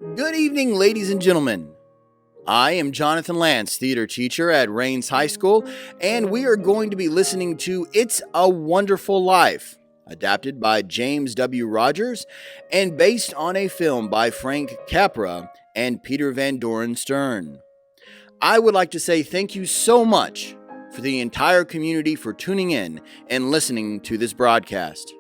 Good evening, ladies and gentlemen. I am Jonathan Lance, theater teacher at Rains High School, and we are going to be listening to It's a Wonderful Life, adapted by James W. Rogers and based on a film by Frank Capra and Peter Van Doren Stern. I would like to say thank you so much for the entire community for tuning in and listening to this broadcast.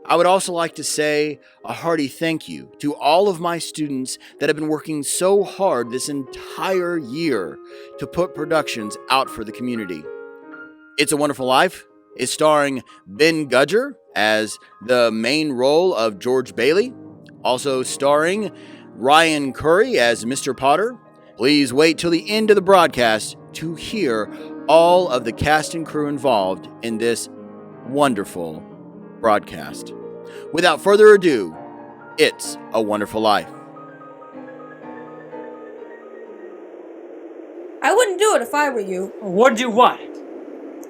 I would also like to say a hearty thank you to all of my students that have been working so hard this entire year to put productions out for the community. It's a Wonderful Life is starring Ben Gudger as the main role of George Bailey, also starring Ryan Curry as Mr. Potter. Please wait till the end of the broadcast to hear all of the cast and crew involved in this wonderful broadcast. Without further ado, It's a Wonderful Life. I wouldn't do it if I were you. Wouldn't do what?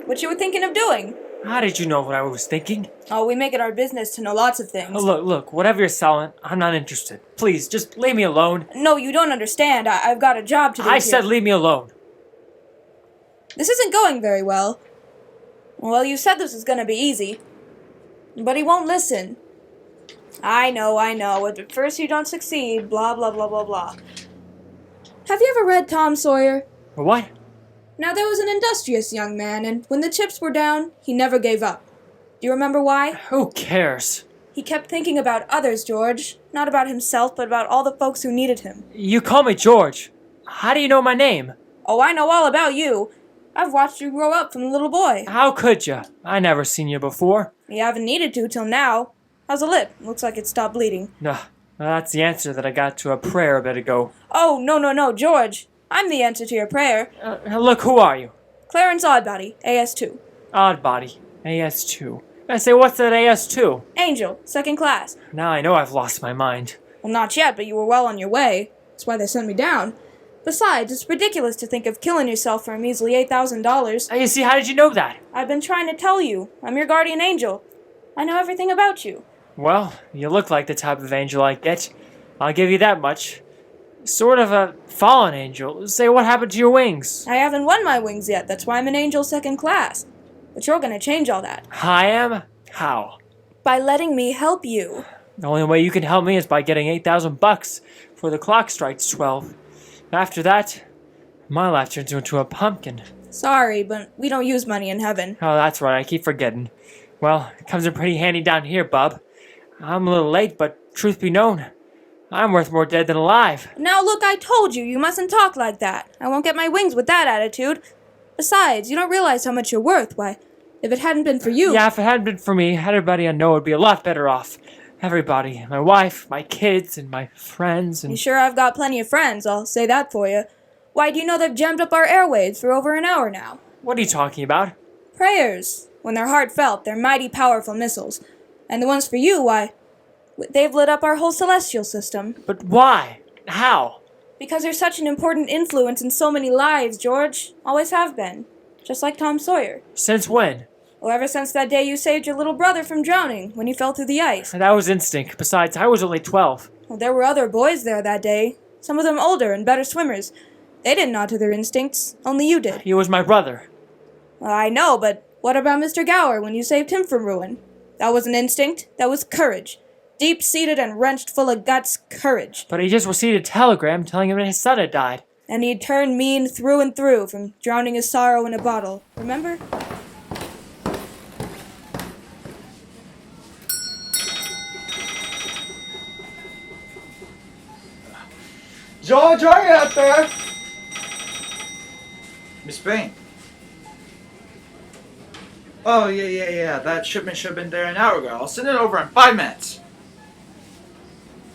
What you were thinking of doing. How did you know what I was thinking? Oh, we make it our business to know lots of things. Look, whatever you're selling, I'm not interested. Please, just leave me alone. No, you don't understand. I've got a job to do I here. said leave me alone. This isn't going very well. Well, you said this was going to be easy. But he won't listen. I know. At first you don't succeed, blah, blah, blah, blah, blah. Have you ever read Tom Sawyer? What? Now, there was an industrious young man, and when the chips were down, he never gave up. Do you remember why? Who cares? He kept thinking about others, George. Not about himself, but about all the folks who needed him. You call me George. How do you know my name? Oh, I know all about you. I've watched you grow up from a little boy. How could you? I never seen you before. You haven't needed to till now. How's the lip? Looks like it stopped bleeding. No, that's the answer that I got to a prayer a bit ago. Oh, no, George. I'm the answer to your prayer. Look, who are you? Clarence Oddbody, AS2. Oddbody, AS2. I say, what's that AS2? Angel, second class. Now I know I've lost my mind. Well, not yet, but you were well on your way. That's why they sent me down. Besides, it's ridiculous to think of killing yourself for a measly $8,000. You see, how did you know that? I've been trying to tell you. I'm your guardian angel. I know everything about you. Well, you look like the type of angel I get. I'll give you that much. Sort of a fallen angel. Say, what happened to your wings? I haven't won my wings yet. That's why I'm an angel second class. But you're gonna change all that. I am? How? By letting me help you. The only way you can help me is by getting $8,000 before the clock strikes 12. After that, my life turns into a pumpkin. Sorry, but we don't use money in heaven. Oh, that's right. I keep forgetting. Well, it comes in pretty handy down here, bub. I'm a little late, but truth be known, I'm worth more dead than alive. Now look, I told you, you mustn't talk like that. I won't get my wings with that attitude. Besides, you don't realize how much you're worth. Why, if it hadn't been for you... Yeah, if it hadn't been for me, everybody I know would be a lot better off. Everybody. My wife, my kids, and my friends, and... You sure I've got plenty of friends, I'll say that for you. Why, do you know they've jammed up our airwaves for over an hour now? What are you talking about? Prayers. When they're heartfelt, they're mighty powerful missiles. And the ones for you, why, they've lit up our whole celestial system. But why? How? Because you're such an important influence in so many lives, George. Always have been. Just like Tom Sawyer. Since when? Well, ever since that day you saved your little brother from drowning when he fell through the ice. That was instinct. Besides, I was only 12. Well, there were other boys there that day. Some of them older and better swimmers. They didn't nod to their instincts. Only you did. He was my brother. Well, I know, but what about Mr. Gower when you saved him from ruin? That wasn't instinct. That was courage. Deep-seated and wrenched full of guts courage. But he just received a telegram telling him that his son had died. And he'd turned mean through and through from drowning his sorrow in a bottle. Remember? George, are you out there? Miss Bain. Oh, yeah. That shipment should have been there an hour ago. I'll send it over in 5 minutes.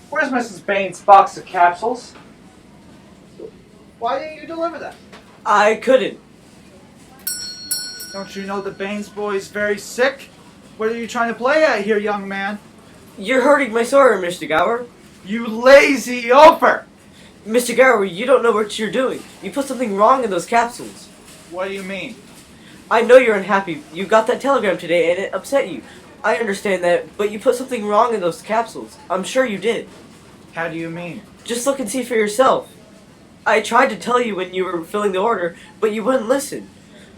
Where's Mrs. Bain's box of capsules? Why didn't you deliver them? I couldn't. Don't you know the Baines boy's very sick? What are you trying to play at here, young man? You're hurting my Sawyer, Mr. Gower. You lazy oafer! Mr. Gower, you don't know what you're doing. You put something wrong in those capsules. What do you mean? I know you're unhappy. You got that telegram today and it upset you. I understand that, but you put something wrong in those capsules. I'm sure you did. How do you mean? Just look and see for yourself. I tried to tell you when you were filling the order, but you wouldn't listen.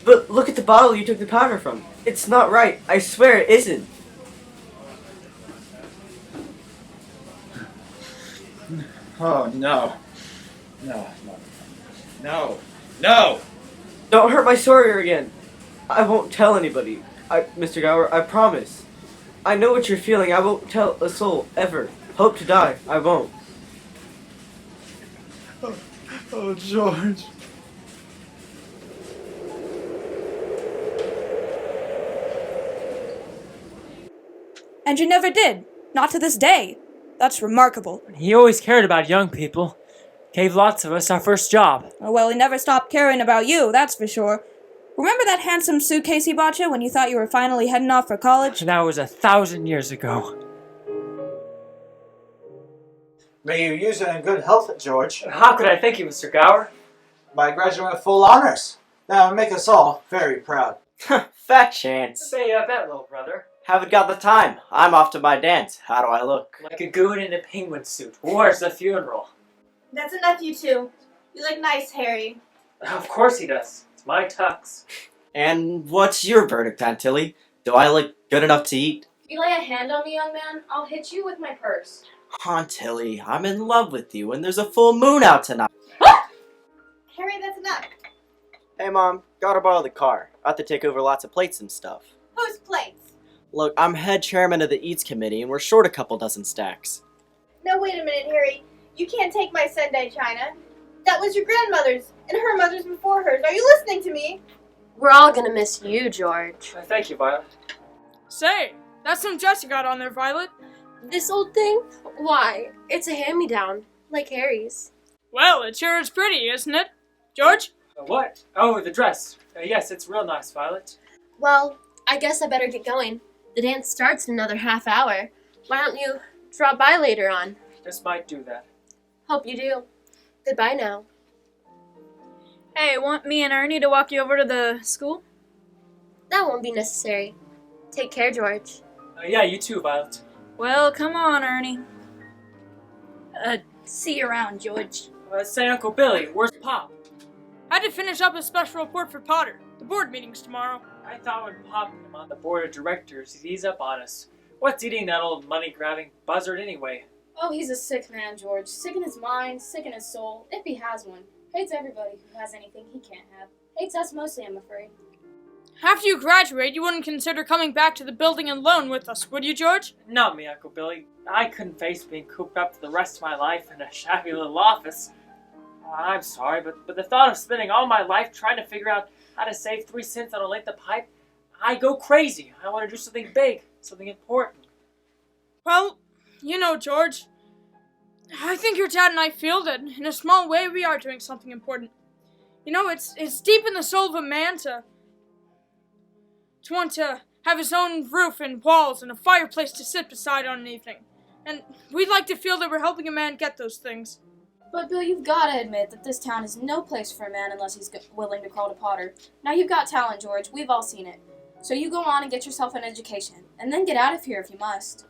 But look at the bottle you took the powder from. It's not right. I swear it isn't. Oh, no. No! Don't hurt my story again. I won't tell anybody. Mr. Gower, I promise. I know what you're feeling. I won't tell a soul, ever. Hope to die. I won't. Oh, George. And you never did. Not to this day. That's remarkable. He always cared about young people. Gave lots of us our first job. Oh, well, he never stopped caring about you, that's for sure. Remember that handsome suitcase he bought you when you thought you were finally heading off for college? That was 1,000 years ago. May you use it in good health, George. How could I thank you, Mr. Gower? By graduating with full honors. That would make us all very proud. Fat chance. Say a bet, little brother. Haven't got the time. I'm off to my dance. How do I look? Like a goon in a penguin suit. Where's the funeral? That's enough, you two. You look nice, Harry. Of course he does. It's my tux. And what's your verdict, Aunt Tilly? Do I look good enough to eat? If you lay a hand on me, young man, I'll hit you with my purse. Aunt Tilly, I'm in love with you, and there's a full moon out tonight. Harry, that's enough. Hey, Mom. Gotta borrow the car. I have to take over lots of plates and stuff. Whose plates? Look, I'm head chairman of the Eats Committee, and we're short a couple dozen stacks. No, wait a minute, Harry. You can't take my Sunday china. That was your grandmother's, and her mother's before hers. Are you listening to me? We're all gonna miss you, George. Thank you, Violet. Say, that's some dress you got on there, Violet. This old thing? Why? It's a hand-me-down, like Harry's. Well, it sure is pretty, isn't it? George? What? Oh, the dress. Yes, it's real nice, Violet. Well, I guess I better get going. The dance starts in another half hour. Why don't you drop by later on? Just might do that. Hope you do. Goodbye now. Hey, want me and Ernie to walk you over to the school? That won't be necessary. Take care, George. Yeah, you too, Violet. Well, come on, Ernie. See you around, George. Say, Uncle Billy, where's Pop? Had to finish up a special report for Potter. The board meeting's tomorrow. I thought when Pop put him on the board of directors, he'd ease up on us. What's eating that old money-grabbing buzzard anyway? Oh, he's a sick man, George. Sick in his mind, sick in his soul, if he has one. Hates everybody who has anything he can't have. Hates us mostly, I'm afraid. After you graduate, you wouldn't consider coming back to the building alone with us, would you, George? Not me, Uncle Billy. I couldn't face being cooped up for the rest of my life in a shabby little office. I'm sorry, but the thought of spending all my life trying to figure out how to save 3 cents on a length of pipe, I go crazy. I want to do something big, something important. Well, you know, George, I think your dad and I feel that in a small way we are doing something important. You know, it's deep in the soul of a man to want to have his own roof and walls and a fireplace to sit beside on an evening. And we'd like to feel that we're helping a man get those things. But, Bill, you've got to admit that this town is no place for a man unless he's willing to crawl to Potter. Now, you've got talent, George. We've all seen it. So you go on and get yourself an education, and then get out of here if you must.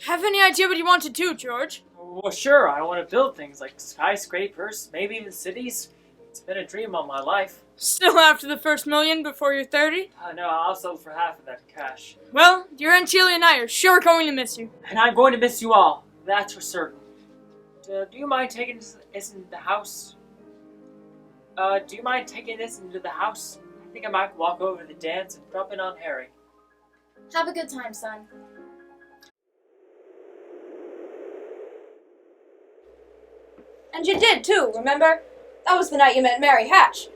Have any idea what you want to do, George? Well, sure, I want to build things like skyscrapers, maybe even cities. It's been a dream all my life. Still after the first million before you're 30? No, I'll settle for half of that cash. Well, your Aunt Tilly and I are sure going to miss you. And I'm going to miss you all. That's for certain. Do you mind taking this into the house? Do you mind taking this into the house? I think I might walk over to the dance and drop in on Harry. Have a good time, son. And you did, too, remember? That was the night you met Mary Hatch.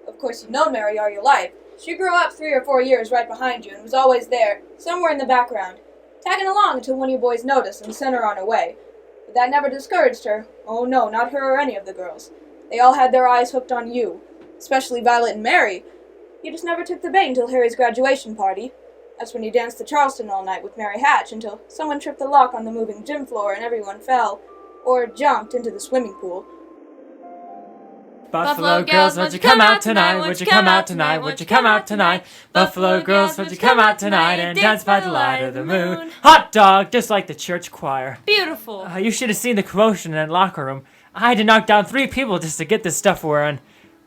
Of course, you've known Mary all your life. She grew up 3 or 4 years right behind you and was always there, somewhere in the background, tagging along until one of you boys noticed and sent her on her way. But that never discouraged her. Oh no, not her or any of the girls. They all had their eyes hooked on you, especially Violet and Mary. You just never took the bait until Harry's graduation party. That's when you danced the Charleston all night with Mary Hatch until someone tripped the lock on the moving gym floor and everyone fell, or jumped into the swimming pool. Buffalo girls, won't you come out tonight? Won't you come out tonight? Won't you come out tonight? Buffalo girls, won't you come out tonight and dance by the light of the moon? Hot dog, just like the church choir. Beautiful. You should have seen the commotion in that locker room. I had to knock down 3 people just to get this stuff we're in.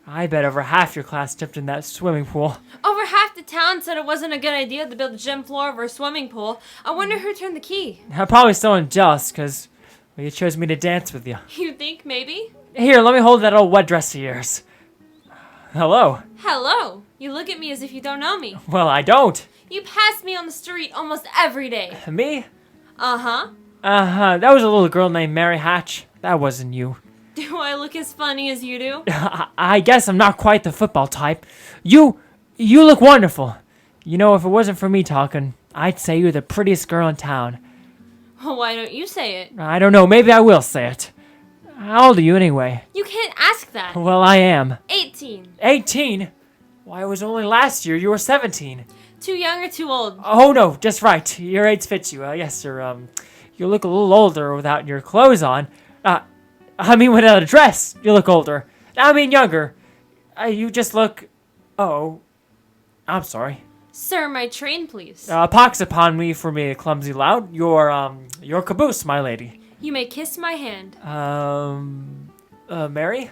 I bet over half your class dipped in that swimming pool. Over half the town said it wasn't a good idea to build a gym floor over a swimming pool. I wonder who turned the key. Probably someone jealous, because you chose me to dance with you. You think maybe? Here, let me hold that old wet dress of yours. Hello. Hello. You look at me as if you don't know me. Well, I don't. You pass me on the street almost every day. Me? Uh-huh. Uh-huh. That was a little girl named Mary Hatch. That wasn't you. Do I look as funny as you do? I guess I'm not quite the football type. You look wonderful. You know, if it wasn't for me talking, I'd say you're the prettiest girl in town. Well, why don't you say it? I don't know, maybe I will say it. How old are you anyway? You can't ask that. Well, I am. 18. 18? Why, it was only last year you were 17. Too young or too old? Oh, no, just right. Your age fits you. Yes, sir. You look a little older without your clothes on. Without a dress, you look older. Younger. You just look... Oh, I'm sorry. Sir, my train, please. Pox upon me for me, clumsy lout. Your caboose, my lady. You may kiss my hand. Mary?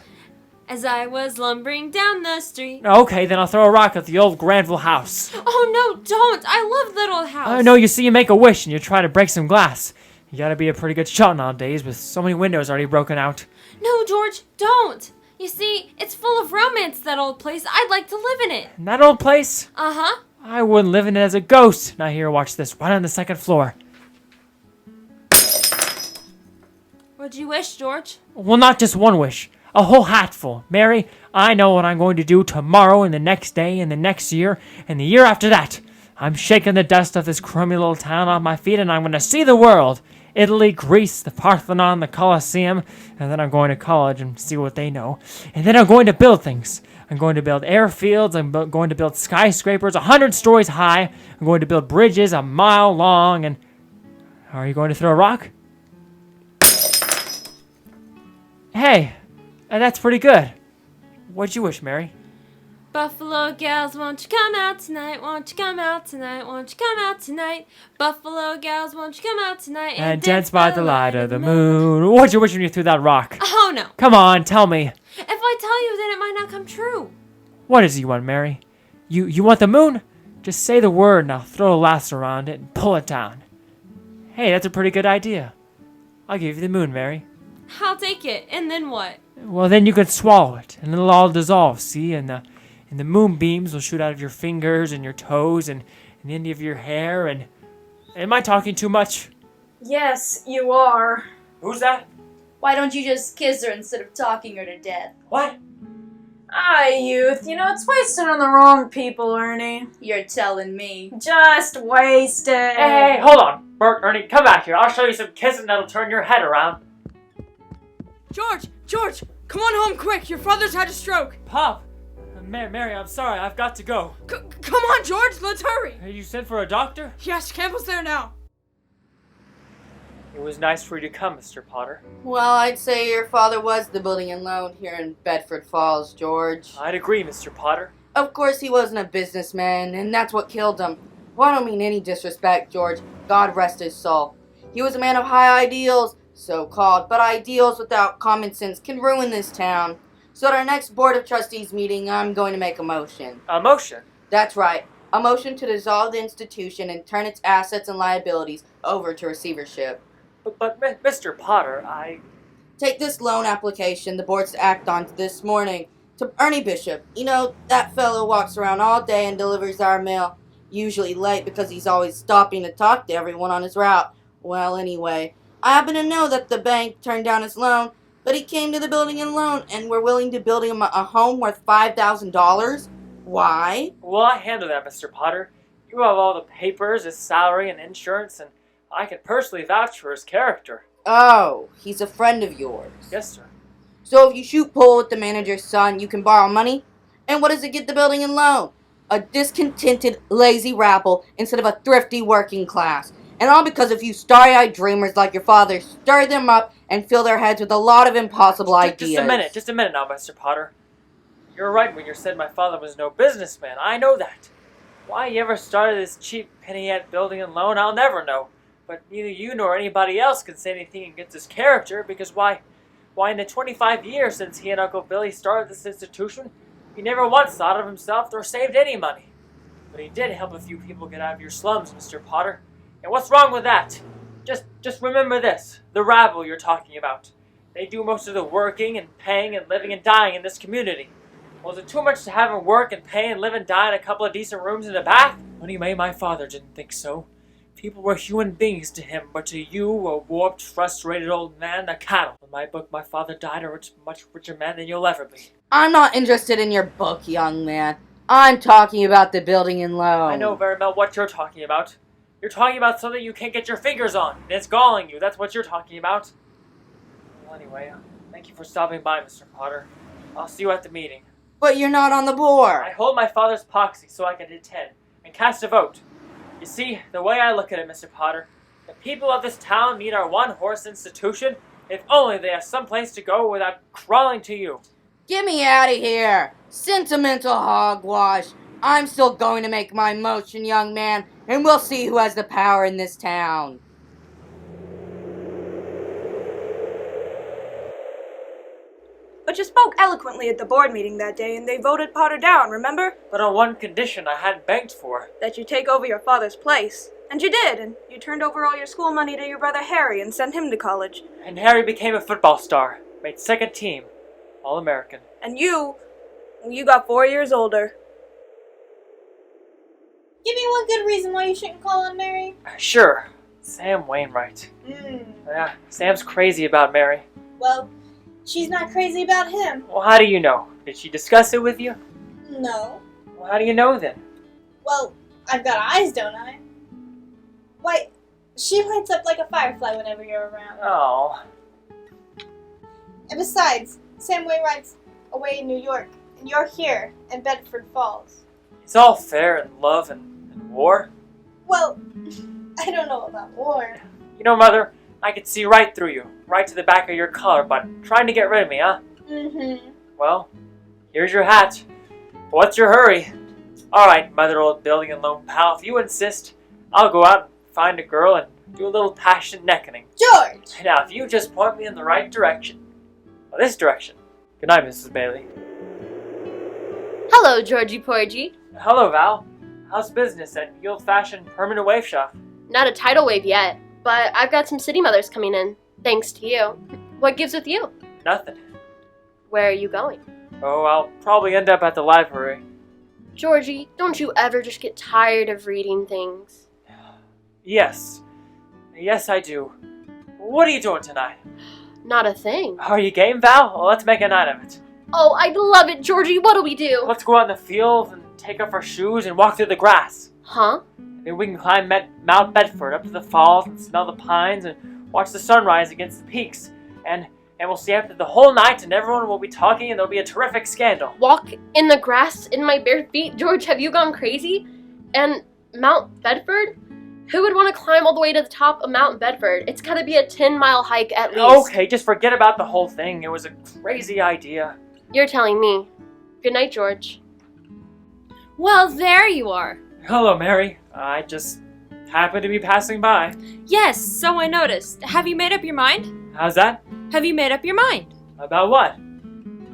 As I was lumbering down the street. Okay, then I'll throw a rock at the old Granville house. Oh, no, don't. I love that old house. No, you see, you make a wish and you try to break some glass. You gotta be a pretty good shot nowadays with so many windows already broken out. No, George, don't. You see, it's full of romance, that old place. I'd like to live in it. And that old place? Uh-huh. I wouldn't live in it as a ghost. Now here, watch this. Right on the 2nd floor. What'd you wish, George? Well, not just one wish. A whole hatful. Mary, I know what I'm going to do tomorrow and the next day and the next year and the year after that. I'm shaking the dust of this crummy little town off my feet and I'm going to see the world. Italy, Greece, the Parthenon, the Colosseum, and then I'm going to college and see what they know. And then I'm going to build things. I'm going to build airfields, I'm going to build skyscrapers 100 stories high, I'm going to build bridges a mile long, and... Are you going to throw a rock? Hey, that's pretty good. What'd you wish, Mary? Buffalo gals, won't you come out tonight? Won't you come out tonight? Won't you come out tonight? Buffalo gals, won't you come out tonight? And dance by the light of the moon. What'd you wish when you threw that rock? Oh, no. Come on, tell me. If I tell you, then it might not come true. What is it you want, Mary? You want the moon? Just say the word and I'll throw a lasso around it and pull it down. Hey, that's a pretty good idea. I'll give you the moon, Mary. I'll take it. And then what? Well, then you can swallow it and it'll all dissolve, see? And the moonbeams will shoot out of your fingers and your toes and the end of your hair and... Am I talking too much? Yes, you are. Who's that? Why don't you just kiss her instead of talking her to death? What? Youth. You know, it's wasted on the wrong people, Ernie. You're telling me. Just wasted. Hey, hold on. Bert, Ernie, come back here. I'll show you some kissing that'll turn your head around. George, come on home quick. Your father's had a stroke. Pop. Mary, I'm sorry. I've got to go. Come on, George. Let's hurry. You sent for a doctor? Yes, Campbell's there now. It was nice for you to come, Mr. Potter. Well, I'd say your father was the building and loan here in Bedford Falls, George. I'd agree, Mr. Potter. Of course he wasn't a businessman, and that's what killed him. Well, I don't mean any disrespect, George. God rest his soul. He was a man of high ideals, so-called, but ideals without common sense can ruin this town. So at our next Board of Trustees meeting, I'm going to make a motion. A motion? That's right. A motion to dissolve the institution and turn its assets and liabilities over to receivership. But Mr. Potter, Take this loan application the board's to act on this morning to Ernie Bishop. You know, that fellow walks around all day and delivers our mail. Usually late because he's always stopping to talk to everyone on his route. Well, anyway, I happen to know that the bank turned down his loan, but he came to the building and loan and we're willing to build him a home worth $5,000. Why? Well, I handle that, Mr. Potter. You have all the papers, his salary and insurance, and I can personally vouch for his character. Oh, he's a friend of yours. Yes, sir. So if you shoot pool with the manager's son, you can borrow money? And what does it get the building and loan? A discontented, lazy rabble instead of a thrifty working class. And all because a few starry-eyed dreamers like your father stir them up and fill their heads with a lot of impossible ideas. Just a minute now, Mr. Potter. You're right when you said my father was no businessman. I know that. Why he ever started this cheap penny-ante building and loan, I'll never know. But neither you nor anybody else can say anything against his character, because why in the 25 years since he and Uncle Billy started this institution, he never once thought of himself or saved any money. But he did help a few people get out of your slums, Mr. Potter. And what's wrong with that? Just remember this, the rabble you're talking about. They do most of the working and paying and living and dying in this community. Was it too much to have him work and pay and live and die in a couple of decent rooms and a bath? Anyway, my father didn't think so. People were human beings to him, but to you, a warped, frustrated old man, a cattle. In my book, my father died a much richer man than you'll ever be. I'm not interested in your book, young man. I'm talking about the building and loan. I know very well what you're talking about. You're talking about something you can't get your fingers on, and it's galling you. That's what you're talking about. Well, anyway, thank you for stopping by, Mr. Potter. I'll see you at the meeting. But you're not on the board. I hold my father's proxy so I can attend and cast a vote. You see, the way I look at it, Mr. Potter, the people of this town need our one-horse institution if only they have some place to go without crawling to you. Get me out of here. Sentimental hogwash. I'm still going to make my motion, young man, and we'll see who has the power in this town. But you spoke eloquently at the board meeting that day, and they voted Potter down, remember? But on one condition I hadn't banked for. That you take over your father's place. And you did, and you turned over all your school money to your brother Harry and sent him to college. And Harry became a football star, made second team, All-American. And you got 4 years older. Give me one good reason why you shouldn't call on Mary. Sure, Sam Wainwright. Yeah, Sam's crazy about Mary. Well, she's not crazy about him. Well, how do you know? Did she discuss it with you? No. Well, how do you know then? Well, I've got eyes, don't I? Why, she lights up like a firefly whenever you're around. Oh. And besides, Sam Wainwright's away in New York, and you're here in Bedford Falls. It's all fair in love and war. Well, I don't know about war. You know, Mother, I could see right through you, right to the back of your collar button, trying to get rid of me, huh? Mm-hmm. Well, here's your hat. What's your hurry? All right, Mother, old building and loan pal, if you insist, I'll go out and find a girl and do a little passion necking. George! Now, if you just point me in the right direction. Well, this direction. Good night, Mrs. Bailey. Hello, Georgie Porgy. Hello, Val. How's business at the old-fashioned permanent wave shop? Not a tidal wave yet, but I've got some city mothers coming in, thanks to you. What gives with you? Nothing. Where are you going? Oh, I'll probably end up at the library. Georgie, don't you ever just get tired of reading things? Yes. Yes, I do. What are you doing tonight? Not a thing. Are you game, Val? Well, let's make a night of it. Oh, I'd love it, Georgie. What'll we do? Let's go out in the field and take off our shoes and walk through the grass. Huh? Then we can climb Mount Bedford up to the falls and smell the pines and watch the sunrise against the peaks. And we'll stay up the whole night and everyone will be talking and there'll be a terrific scandal. Walk in the grass in my bare feet? George, have you gone crazy? And Mount Bedford? Who would want to climb all the way to the top of Mount Bedford? It's gotta be a 10-mile hike at least. Okay, just forget about the whole thing. It was a crazy idea. You're telling me. Good night, George. Well, there you are. Hello, Mary. I just happened to be passing by. Yes, so I noticed. Have you made up your mind? How's that? Have you made up your mind? About what?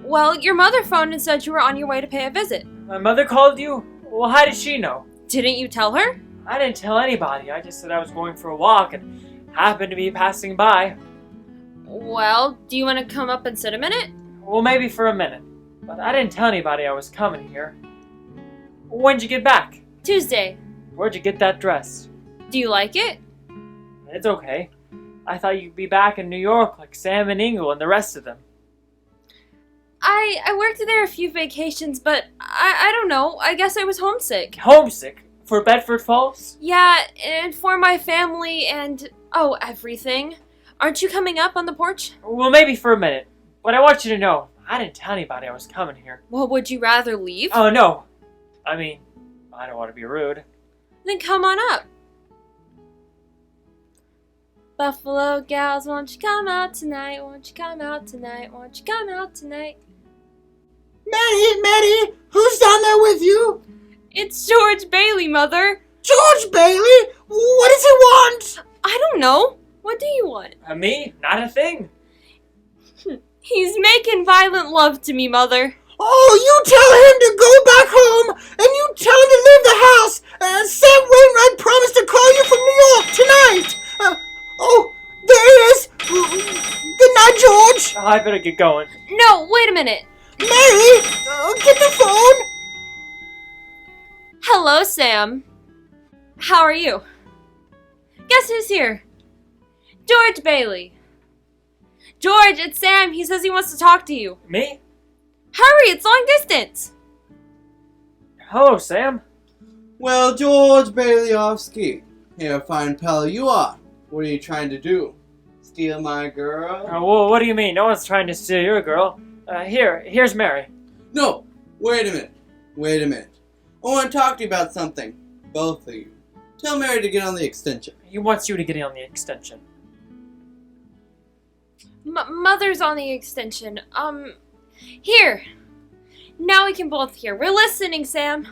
Well, your mother phoned and said you were on your way to pay a visit. My mother called you? Well, how did she know? Didn't you tell her? I didn't tell anybody. I just said I was going for a walk and happened to be passing by. Well, do you want to come up and sit a minute? Well, maybe for a minute. But I didn't tell anybody I was coming here. When'd you get back? Tuesday. Where'd you get that dress? Do you like it? It's okay. I thought you'd be back in New York like Sam and Ingle and the rest of them. I worked there a few vacations, but I don't know. I guess I was homesick. Homesick? For Bedford Falls? Yeah, and for my family and, everything. Aren't you coming up on the porch? Well, maybe for a minute. But I want you to know, I didn't tell anybody I was coming here. Well, would you rather leave? Oh, no. I mean, I don't want to be rude. Then come on up. Buffalo gals, won't you come out tonight? Won't you come out tonight? Won't you come out tonight? Mary, who's down there with you? It's George Bailey, Mother. George Bailey? What does he want? I don't know. What do you want? Me? Not a thing. He's making violent love to me, Mother. Oh, you tell him to go back home, and you tell him to leave the house. Sam Wainwright promised to call you from New York tonight. There he is. Good night, George. I better get going. No, wait a minute. Mary, get the phone. Hello, Sam. How are you? Guess who's here? George Bailey. George, it's Sam. He says he wants to talk to you. Me? Hurry, it's long distance. Hello, Sam. Well, George Baileyovsky, here, fine pal you are. What are you trying to do? Steal my girl? Well, what do you mean? No one's trying to steal your girl. Here's Mary. No, wait a minute. I want to talk to you about something. Both of you. Tell Mary to get on the extension. He wants you to get in on the extension. Mother's on the extension. Here. Now we can both hear. We're listening, Sam.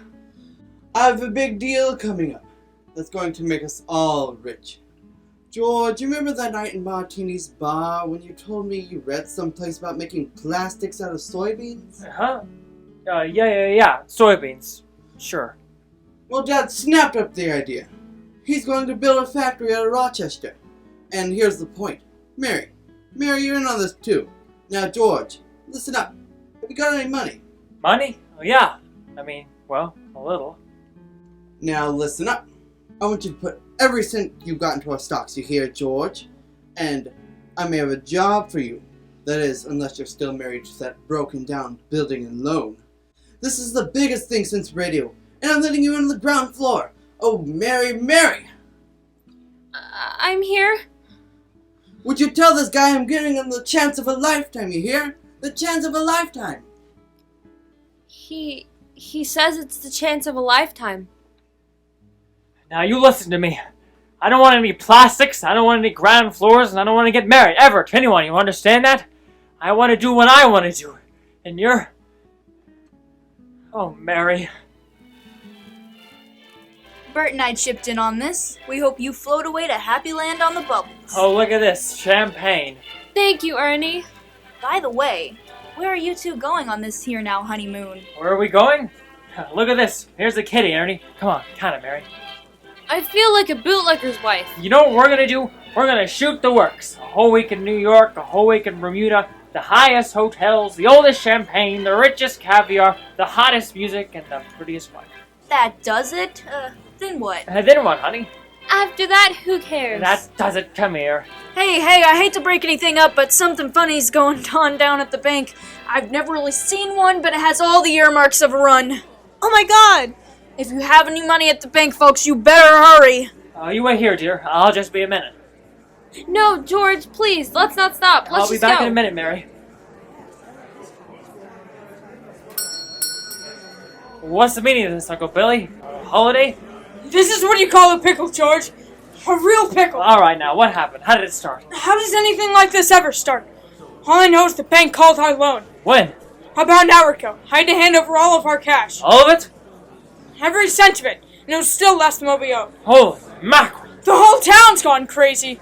I have a big deal coming up that's going to make us all rich. George, you remember that night in Martini's bar when you told me you read someplace about making plastics out of soybeans? Huh? Yeah. Soybeans. Sure. Well, Dad snapped up the idea. He's going to build a factory out of Rochester. And here's the point. Mary, you're in on this too. Now, George, listen up. Have you got any money? Money? Oh, yeah. I mean, well, a little. Now, listen up. I want you to put every cent you got into our stocks, you hear, George? And I may have a job for you. That is, unless you're still married to that broken down building and loan. This is the biggest thing since radio, and I'm letting you in on the ground floor. Oh, Mary! I'm here. Would you tell this guy I'm giving him the chance of a lifetime, you hear? The chance of a lifetime. He says it's the chance of a lifetime. Now you listen to me. I don't want any plastics, I don't want any ground floors, and I don't want to get married, ever, to anyone, you understand that? I want to do what I want to do. And you're... Oh, Mary. Bert and I chipped in on this. We hope you float away to happy land on the bubbles. Oh, look at this. Champagne. Thank you, Ernie. By the way, where are you two going on this here now honeymoon? Where are we going? Look at this. Here's the kitty, Ernie. Come on, count it, Mary. I feel like a bootlegger's wife. You know what we're gonna do? We're gonna shoot the works. A whole week in New York, a whole week in Bermuda, the highest hotels, the oldest champagne, the richest caviar, the hottest music, and the prettiest wife. That does it? Then what? Then what, honey? After that, who cares? That does it. Come here. Hey, I hate to break anything up, but something funny's going on down at the bank. I've never really seen one, but it has all the earmarks of a run. Oh my god! If you have any money at the bank, folks, you better hurry. You wait here, dear. I'll just be a minute. No, George, please, let's not stop. I'll be back in a minute, Mary. What's the meaning of this, Uncle Billy? Holiday? This is what you call a pickle, George. A real pickle. Alright now, what happened? How did it start? How does anything like this ever start? All I know is the bank called our loan. When? About an hour ago. I had to hand over all of our cash. All of it? Every cent of it. And it was still less than what we owed. Holy mackerel. The whole town's gone crazy.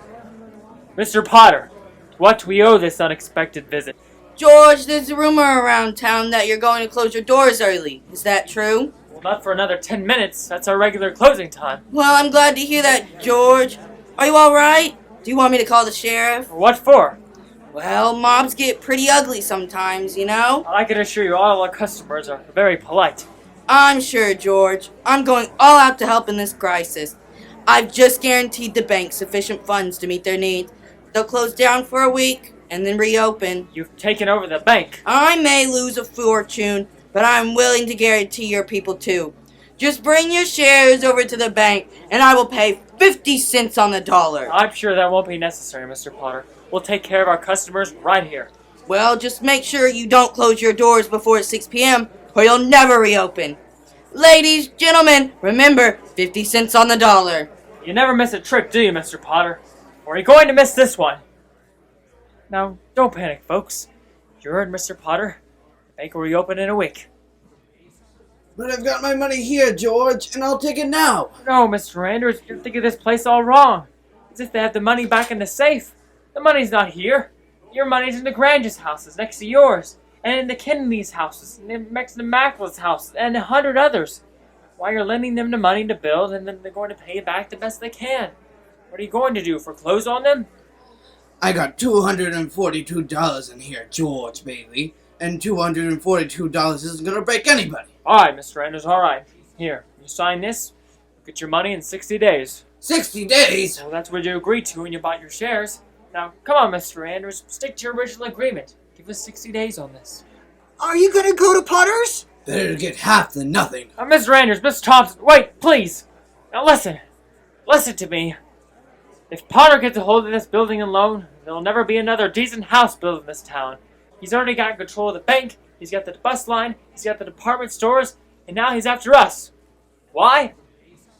Mr. Potter, what do we owe this unexpected visit? George, there's a rumor around town that you're going to close your doors early. Is that true? Well, not for another 10 minutes. That's our regular closing time. Well, I'm glad to hear that, George. Are you alright? Do you want me to call the sheriff? What for? Well, mobs get pretty ugly sometimes, you know? I can assure you all our customers are very polite. I'm sure, George. I'm going all out to help in this crisis. I've just guaranteed the bank sufficient funds to meet their needs. They'll close down for a week and then reopen. You've taken over the bank. I may lose a fortune, but I'm willing to guarantee your people too. Just bring your shares over to the bank and I will pay 50 cents on the dollar. I'm sure that won't be necessary, Mr. Potter. We'll take care of our customers right here. Well, just make sure you don't close your doors before 6 p.m. or you'll never reopen. Ladies, gentlemen, remember, 50 cents on the dollar. You never miss a trick, do you, Mr. Potter? Or are you going to miss this one? Now, don't panic, folks. You heard Mr. Potter. Bank will reopen in a week. But I've got my money here, George, and I'll take it now. No, Mr. Anders, you're thinking this place all wrong. As if they have the money back in the safe. The money's not here. Your money's in the Granges' houses next to yours, and in the Kennedy's houses, and next to the Mackley's house, and 100 others. Why, you're lending them the money to build, and then they're going to pay you back the best they can. What are you going to do, foreclose on them? I got $242 in here, George Bailey, and $242 isn't gonna break anybody. Alright, Mr. Anders, alright. Here, you sign this, you'll get your money in 60 days. 60 days? Well, that's what you agreed to when you bought your shares. Now, come on, Mr. Anders, stick to your original agreement. Give us 60 days on this. Are you gonna go to Potter's? Better to get half than nothing. Mr. Anders, Mr. Thompson, wait, please. Now listen. Listen to me. If Potter gets a hold of this building alone, there'll never be another decent house built in this town. He's already got control of the bank, he's got the bus line, he's got the department stores, and now he's after us. Why?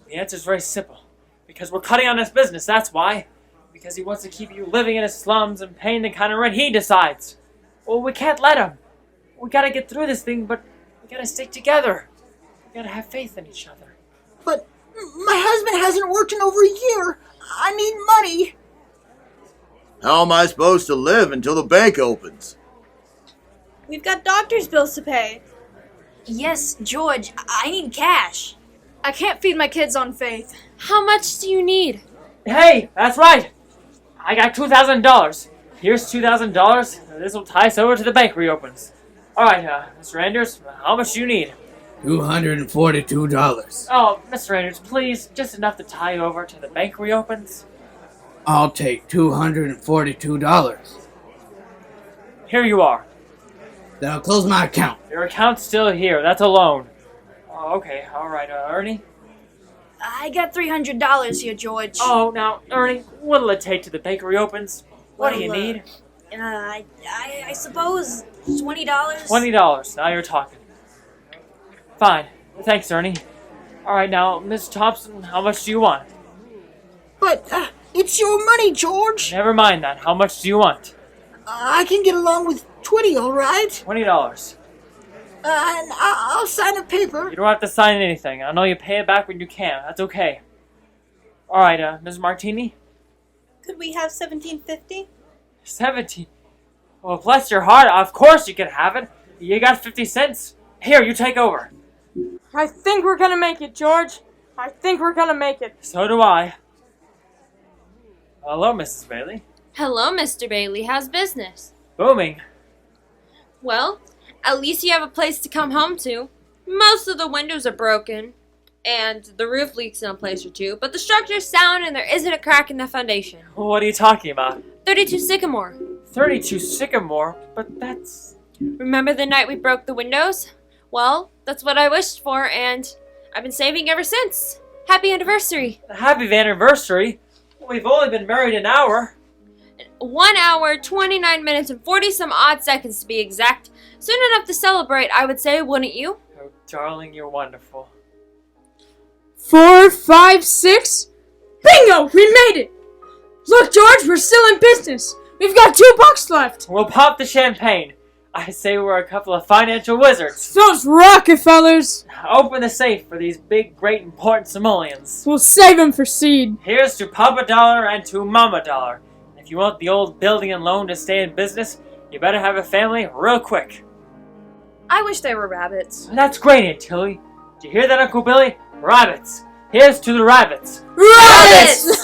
The answer's very simple. Because we're cutting on his business, that's why. Because he wants to keep you living in his slums and paying the kind of rent he decides. Well, we can't let him. We gotta get through this thing, but we gotta stick together. We gotta have faith in each other. But my husband hasn't worked in over a year. I need money. How am I supposed to live until the bank opens? We've got doctor's bills to pay. Yes, George, I need cash. I can't feed my kids on faith. How much do you need? Hey, that's right. I got $2,000. Here's $2,000. This will tie us over till the bank reopens. Alright, Mr. Anders, how much do you need? $242. Oh, Mr. Anders, please, just enough to tie you over till the bank reopens. I'll take $242. Here you are. Then I'll close my account. Your account's still here. That's a loan. Oh, okay. Alright, Ernie? I got $300 here, George. Oh, now, Ernie, what'll it take till the bank reopens? What do you need? I suppose $20. $20. Now you're talking. Fine. Thanks, Ernie. Alright, now, Miss Thompson, how much do you want? But it's your money, George. Never mind that. How much do you want? I can get along with 20, all right? $20. And I'll sign a paper. You don't have to sign anything. I know you pay it back when you can. That's okay. Alright, Ms. Martini? Could we have $17.50? 17. Well, bless your heart. Of course you can have it. You got 50 cents. Here, you take over. I think we're gonna make it, George. I think we're gonna make it. So do I. Hello, Mrs. Bailey. Hello, Mr. Bailey. How's business? Booming. Well, at least you have a place to come home to. Most of the windows are broken, and the roof leaks in a place or two, but the structure's sound and there isn't a crack in the foundation. What are you talking about? 32 Sycamore. 32 Sycamore? But that's... Remember the night we broke the windows? Well, that's what I wished for, and I've been saving ever since. Happy anniversary. Happy anniversary? We've only been married an hour. 1 hour, 29 minutes, and 40-some odd seconds to be exact. Soon enough to celebrate, I would say, wouldn't you? Oh, darling, you're wonderful. 4, 5, 6. Bingo! We made it! Look, George, we're still in business. We've got $2 left. We'll pop the champagne. I say we're a couple of financial wizards. Those Rockefellers. Open the safe for these big, great, important simoleons. We'll save them for seed. Here's to Papa Dollar and to Mama Dollar. If you want the old building and loan to stay in business, you better have a family real quick. I wish they were rabbits. That's great, Aunt Tilly. Did you hear that, Uncle Billy? Rabbits. Here's to the rabbits. Rabbits!